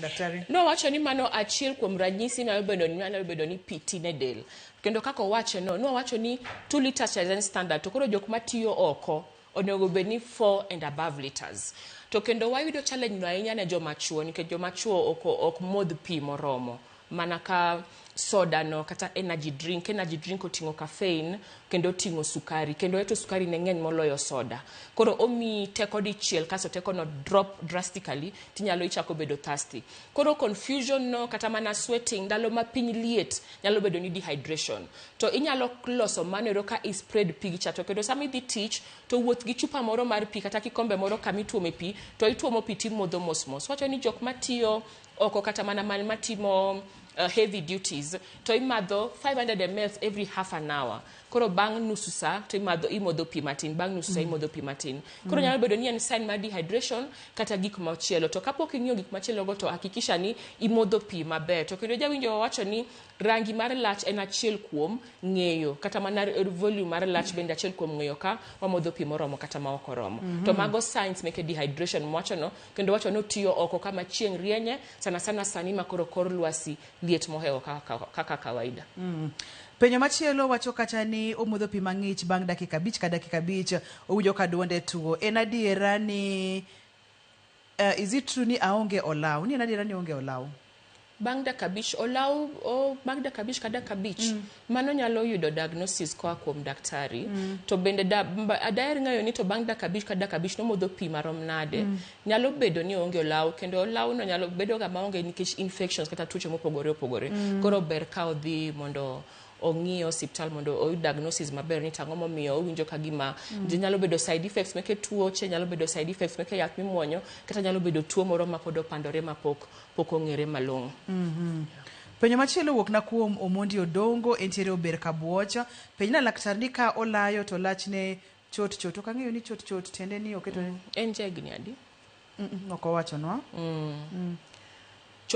Daktari. No, wacho ni mano achiel kuom ranyisi nyalo bedo ni piti ne del. Kendo kaka wacho no wacho ni 2 liters as standard. To koro jok matiyo oko onego bed ni 4 and above liters. To kendo wayudo challenge no ahinya ne joma chuo nikech joma chuo ok modh pi moromo. Mana ka soda no kata energy drink oting'o caffeine kendo oting'o sukari kendo eto sukari ne ng'eny moloyo soda. Koro omi teko dichiel kaso teko no drop drastically tinyalo ichako bedo thirsty. Koro confusion no kata mana sweating ndalo ma piny liet nyalo bedo ni dehydration. To inyalo loso manero ka spread pi cha to kendo sama idhi tich to wuoth gi chupa moro mar pi kata kikombe moro kama ituome pi to ituomo pi timodho mos. Wacho ni jok matiyo oko kata mana matimo heavy duties to imadho 500 ml every half an hour. Koro bang' nusu sa to imodho pi matin, bang' nusu sa imodho pi matin. Koro nyalo bedo ni en sign mar dehydration kata gik machielo. To kapok ing'iyo gik machielo go to hakikisha ni imodho pi maber. To kendo jawinjo wacho ni rangi mar lach en achiel kuom ng'eyo kata mana volume mar lach bende achiel kuom ng'eyo ka wamodho pi moromo kata ma ok oromo. To mago signs meke dehydration mwacho no kendo wacho no tiyo oko kama chieng' rienye sana sani makoro kor lwasi liet mohewo kaka kawaida. Penyo machielo wacho kata ni omodho pi mang'ich bang' dakika 5 ka dakika 5 owinjo ka duonde tuo. En adiera ni is it true ni aonge olaw? Ni en adiera ni aonge olaw? Bang' dakika 5 olaw bang' dakika 5 ka dakika 5 mano nyalo yudo diagnosis koa kuom daktari. To bende daher ng'eyo ni to bang' dakika 5 ka dakika 5 nomodho pi marom nade. Nyalo bedo ni onge olaw kendo olaw no nyalo bedo ga maonge nikech infections kata tuoche mopogore opogore. Koro ber ka odhi mondo ong'iyo osiptal mondo oyud diagnosis maber ni tang'o momiyo owinjo ka gima nyalo bedo side effects meke tuoche, nyalo bedo side effects meke yath mimuonyo kata nyalo bedo tuo moro ma pod opandore mapok ong'ere malong'o. Penyo machielo wuok na kuom Omondi Odongo entiere Ober Kabuocha. Penyo na laktar ni ka olayo to lachne chot. Ok ang'eyo ni chot tiende ni oketo en jegni adi? Ok owacho no.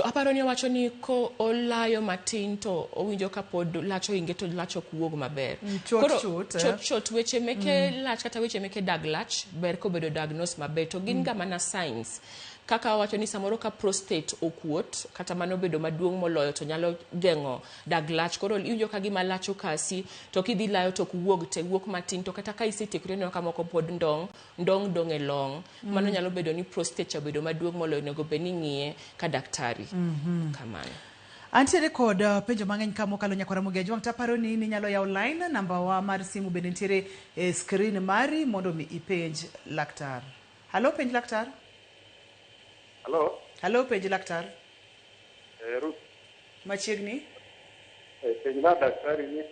Aparo ni wacho ni ko olayo matin to owinjo ka pod lacho inge to lacho kuog maber. Chot weche meke lach kata weche meke dag lach ber ko bedo diagnose maber to gin ga mana signs. Kaka wacho ni samoro ka prostate okuot kata mano bedo maduong' moloyo to nyalo geng'o dag lach. Koro iwinjo ka gima lacho kasi to kidhi layo to wuok matin to kata ka isetekre no ka moko pod ndong e long. Mano nyalo bedo ni prostate cha bedo maduong' moloyo nego be ni ng'iye ka daktari. Kamano. Antiere kod penjo mang'eny ka mokalo Nyakwara Mogeji wang' taparo ni inyalo yaw line namba wa mar simu bende nitiere e screen mari mondo mi ipenj laktar. Halo penj laktar. Halo penj laktar. Ruth. Machiegni. Penj na daktari ni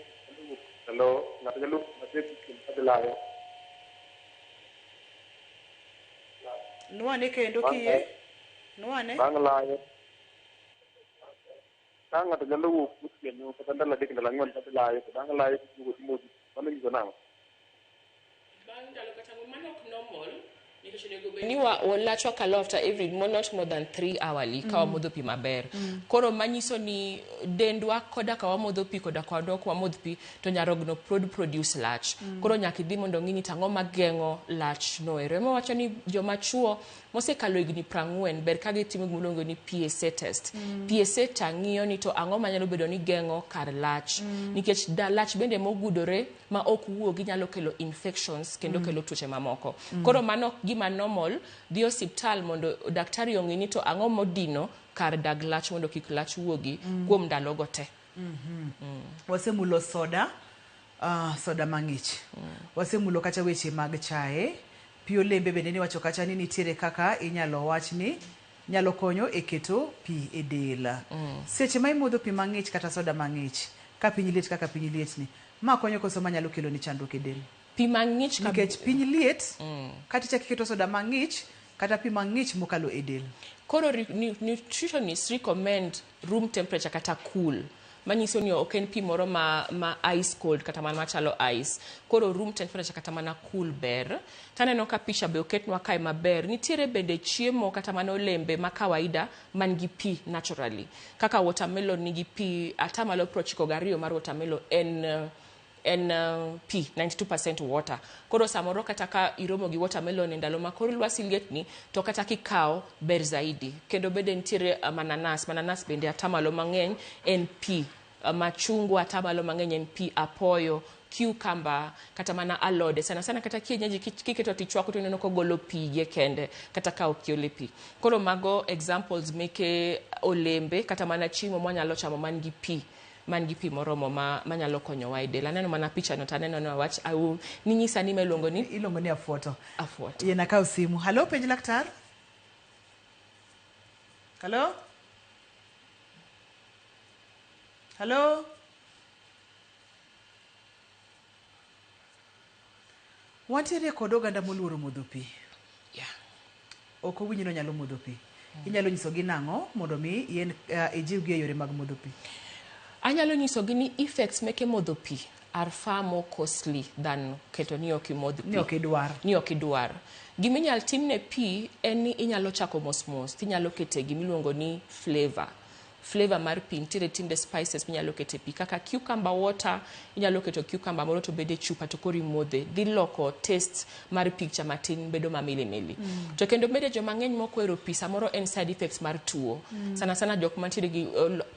halo ng'ato nyalo Nuane kendo kiye. Nuane. Bang' layo. Ka ng'ato nyalo wuok kendo kata ndalo adek ndalo ang'wen kata layo to bang' layo to mano nyiso nang'o? Bang' ndalo kata mano ok normal ni walach wakalo after every not more than 3 hourly ka wamodho pi maber. Koro manyiso ni dendwa koda ka wamodho pi koda ka wadok wamodh pi to nyarogno produce lach. Koro nyaka idhi mondo ng'ini tang'o mageng'o lach no. Emo wacho ni joma chuo mosekalo higni 40 ber ka gitimo gimoluongo ni PSA test. PSA tang'iyo ni to ang'o manyalo bedo ni geng'o kar lach. Nikech lach bende mogudore ma ok wuogi nyalo kelo infections kendo kelo tuoche mamoko. Koro mano gima normal dhi osiptal mondo daktari ong'i ni to ang'o modino kar dag lach mondo kik lach wuogi kuom ndalogo te. Wasemulo soda mang'ich. Wasemulo kacha weche mag chae. Pi olembe bende ni wacho kacha ni nitiere kaka inyalo wach ni nyalo konyo e keto pi e del. Seche ma imodho pi mang'ich kata soda mang'ich ka piny liet kaka piny liet ni ma konyo koso manyalo kelo ni chandruok e del. Pi mang'ich nikech piny liet kata ichak iketo soda mang'ich kata pi mang'ich mokalo e del. Koro nutritionists recommend room temperature kata cool. Manyiso ni ok en pi moro ma ice cold kata mana machalo ice. Koro room temperature kata mana cool ber. Taneno ka picha be oketnwa kae maber. Nitiere bende chiemo kata mana olembe ma kawaida man gi pi naturally. Kaka watermelon nigi pi atamalo 92 mar watermelon en pi 92% water. Koro samoro kata ka iromo gi watermelon e ndalo ma kor lwasi lietni to kata kikawo ber zaidi. Kendo bende nitiere mananas bende atamalo mang'eny en pi. Machungwa atamalo mang'eny en pi, apoyo, cucumber kata mana alode sana kata kienyeji kiketo tichwako to ineno kogolo pi ge kende kata ka okiole pi. Koro mago examples meke olembe kata mana chiemo mwanyalo chamo man gi pi moromo manyalo konyowa e del. Aneno mana picha no taneno no wach ninyisa ni iluongo ni afuoto. Yena kaw simu. Hello penj laktar. Hello. Wantiere kod oganda moluoro modho pi. Ok owinjo ni nyalo modho pi. Inyalo nyisogi nang'o mondo mi ijiwgi e yore mag modho pi? Anyalo nyisogi ni effects meke modho pi are far more costly than keto ni ok imodh pi. Ni ok idwar. Giminyal timne pi en ni inyalo chako mos tinyalo kete gimiluongo ni flavor mar pi. Nitiere tinde spices minyalo kete pi kaka cucumber water. Inyalo keto cucumber moro to bede chupa to koro imodhe. Dhi loko taste mar picture matin bedo mamili. To kendo bede joma ng'eny mokwero pi samoro en side effects mar tuo. Sana jok mantiere gi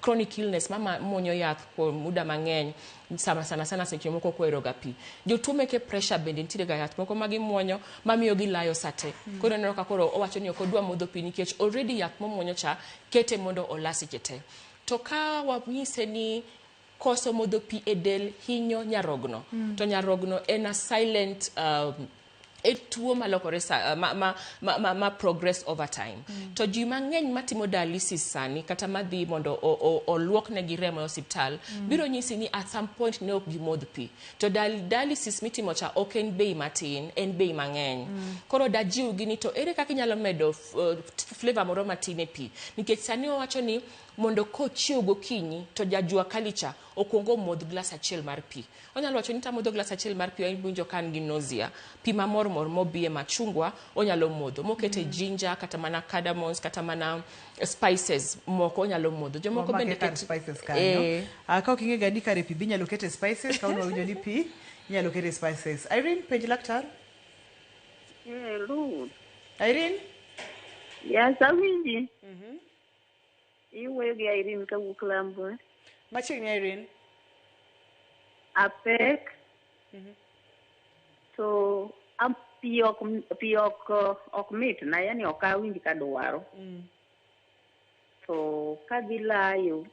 chronic illness muonyo yath por muda mang'eny. Sana seche moko kwero ga pi. Jotuo meke pressure bende nitiere ga yath moko magi muonyo mamiyo gi layo sate. Koro neno ka koro owacho ni ok odwa modho pi nikech already yath momuonyo cha kete mondo olasi jete. To ka wanyise ni koso modho pi e del hinyo nyarogno. To nyarogno en a silent e tuo malokore ma progress over time. To ji mang'eny matimo dialysis sani kata madhi mondo oluokne gi remo e osiptal biro nyisi ni at some point ne ok gimodh pi. To dialysis mitimo cha ok en bei matin, en bei mang'eny. Koro dajiw gi ni to ere kaka inyalo medo flavor moro matin e pi. Nikech sani owacho ni mondo kochiew gokinyi to jajua kalicha okuongo modh glas achiel mar pi. Onyalo wacho ni tamodho glas achiel mar pi winjo kan gi nausea. Pi mamor mobiye machungwa onyalo modho. Mokete ginger kata mana cardamoms kata mana spices moko onyalo modho. Jomoko bende kete spices kanyo. Ka ok ing'e ga ni kare pi binyalo kete spices ka uno winjo ni pi inyalo kete spices. Irene penj laktar. Hello. Irene? Yes, awinji. Iwuoyo gi Irene kawuok Lambo. Machiegni Irene? Apek. To pi ok mitna, yani ok awinj ka dwaro. To kadhi layo,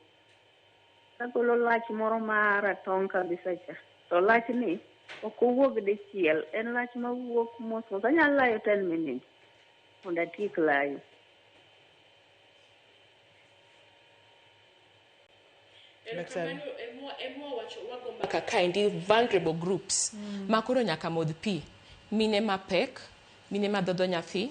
kagolo lach moro maratong' kabisa cha. To lach ni ok owuog dichiel, en lach mawuok mos. Anyalo layo 10 minutes mondo atiek layo. Kaka kind vulnerable groups makoro nyaka modh pi. Mine mapek, mine madhodho nyathi,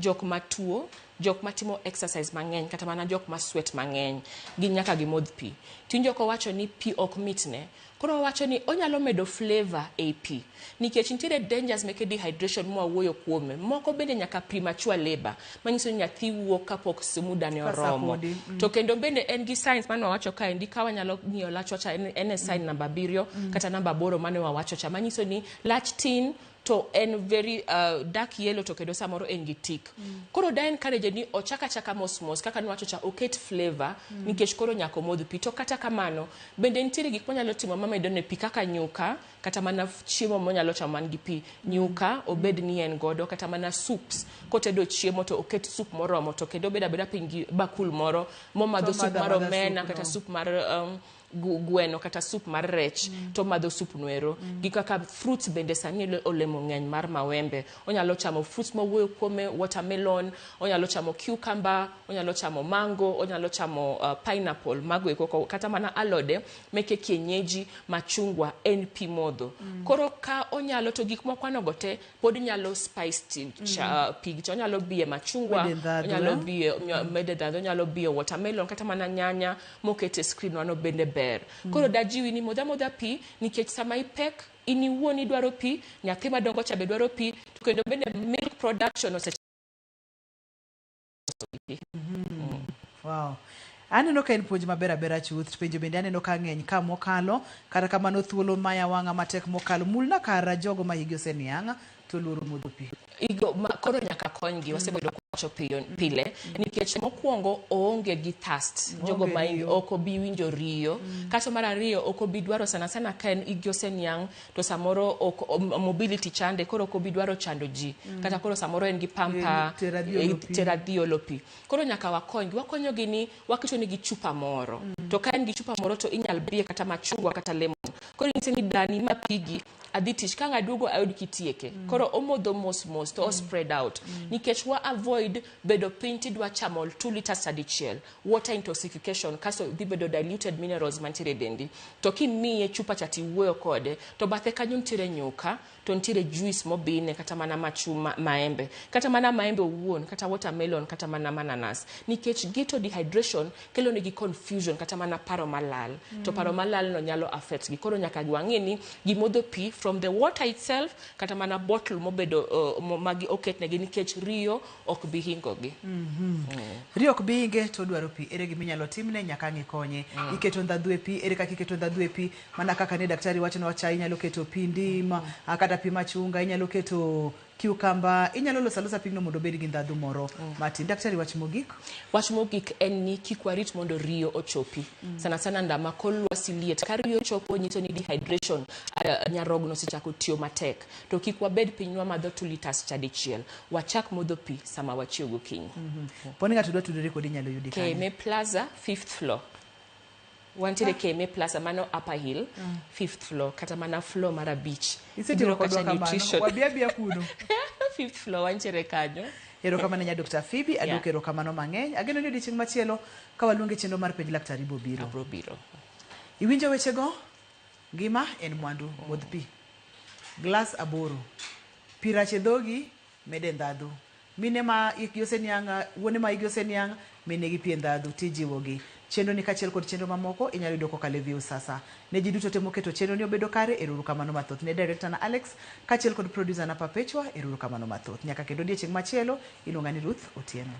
jok matuo, jok matimo exercise mang'eny kata mana jok ma sweat mang'eny gi nyaka gimodh pi. Tinjo ko wacho ni pi ok mitne. Koro wacho ni onyalo medo flavor e pi. Nikech nitiere dangers meke dehydration mwawuoyo kuome. Moko bende nyaka premature labor. Manyiso ni nyathi wuok kapok muda ne oromo. To kendo bende en gi signs mane wawacho ka endi ka wanyalo ng'iyo lach wacha en sign namba 7 kata namba 8 mane wawacho cha. Manyiso ni lach tin to en very dark yellow to kendo samoro en gi tik. Koro da encourage ni ochaka mos kaka nwacho cha oket flavor nikech koro nyako modho pi. To kata kamano bende nitiere gik manyalo timo mamedo ne pi kaka nyuka kata mana chiemo monyalo chamo man gi pi. Nyuka obed ni en godo kata mana soups kotedo chiemo to oket soup moromo to kendo beda pingi bakul moro momadho soup mar omena kata soup mar gweno kata soup mar rech to madho soup nwero gi kaka fruits bende sani olemo ng'eny mar mawembe. Onyalo chamo fruits mawuoyo kuome watermelon, onyalo chamo cucumber, onyalo chamo mango, onyalo chamo pineapple, mago eko kata mana alode meke kienyeji, machungwa en pi modho. Koro ka onyalo to gik mokwano gote pod nyalo spice pig to onyalo biye machungwa, onyalo biye mededad, onyalo biye watermelon kata mana nyanya mokete screen wano bende ber. Koro dajiwi ni modha pi nikech sama ipek ini wuoni dwaro pi, nyathi madongo cha be dwaro pi, to kendo bende milk production ose. Wow. Aneno ka en puonj maber abera chuth, penjo bende aneno ka ng'eny ka mokalo, kata kamano thuolo maya wang'a matek mokalo. Mulna kara jogo ma higi oseniang' to luoro modho pi. Koro nyaka konygi wasebedo kwacho pile nikech mokwongo oonge gi thirst. Jogo ma oko bi winjo riyo. Kaso mar ariyo oko bi dwaro sana ka en igi oseniang' to samoro mobility chande koro oko bi dwaro chando ji. Kata koro samoro en gi pampa teradhiolo pi. Koro nyaka wakonyogi ni waketo negi chupa moro. To ka en gi chupa moro to inyal biye kata machungwa kata lemon. Koro nyise ni dani ma pigi adhitich ka ng'aduogo ayud kitieke. Koro omodho mos to spread out. Nikech wa avoid bedo piny tidwa chamo 2 liters adichiel. Water intoxication kaso dhi bedo diluted minerals mantiere dendi. To kimiye chupa chati wuoyo kode to bathe kanyo ntiere nyuka to ntiere juice mobine kata mana maembe. Kata mana maembe owuon kata watermelon kata mana mananas. Nikech gito dehydration kelo negi confusion kata mana paro malal. To paro malal no nyalo affect gi. Koro nyaka gwang'e ni gimodho pi from the water itself kata mana bottle mobedo magi oketnegi nikech riyo ok bi hingogi. Riyo ok bi hinge to dwaro pi. Ere gima inyalo timne nyaka ng'i konye. Iketo ndhadhu e pi, ere kaka iketo ndhadhu e pi, mana kaka ne daktari wacho ni wacha inyalo keto pi ndim, kata pi machunga, inyalo keto cucumber, inyalo losa pigno mondo bed gi ndhadhu moro matin. Daktari wach mogik? Wach mogik en ni kik warit mondo riyo ochopi. Sana ndama kor lwasi liet. Ka riyo chopo nyiso ni dehydration nyarogno sechako tiyo matek. To kik wabed piny wamadho 2 liters chadichiel. Wachak modho pi sama wachiew gokinyi. Poni ng'ato dwa tudore kodi nyalo yudi kanye? KMA Plaza 5th floor. Wantiere KMA Plaza mano Upper Hill 5th floor kata mana floor mara beach. Isetiro kodwa kamano. Wabia kuno. 5th floor wantiere kanyo. Erokamano nya Dr. Phoebe, adwoko erokamano mang'eny. Ageno ni odiochieng' machielo ka waluonge chenro mar penj laktar ibobiro. Iwinjo wechego? Ngima en mwandu, modh pi. Glass 8. Pi rach e dhogi, mede ndhadhu. Mine ma igi oseniang', wuone ma igi oseniang', menegi pi ndhadhu tijiwogi. Chenro ni kachiel kod chenro mamoko inyalo yudo kokalo e Viusasa. Ne ji duto temo keto chenro ni obedo kare, erokamano mathoth. Ne director na Alex kachiel kod producer na Perpetua, erokamano mathoth. Nyaka kendo odiochieng' machielo, iluonga ni Ruth Otieno.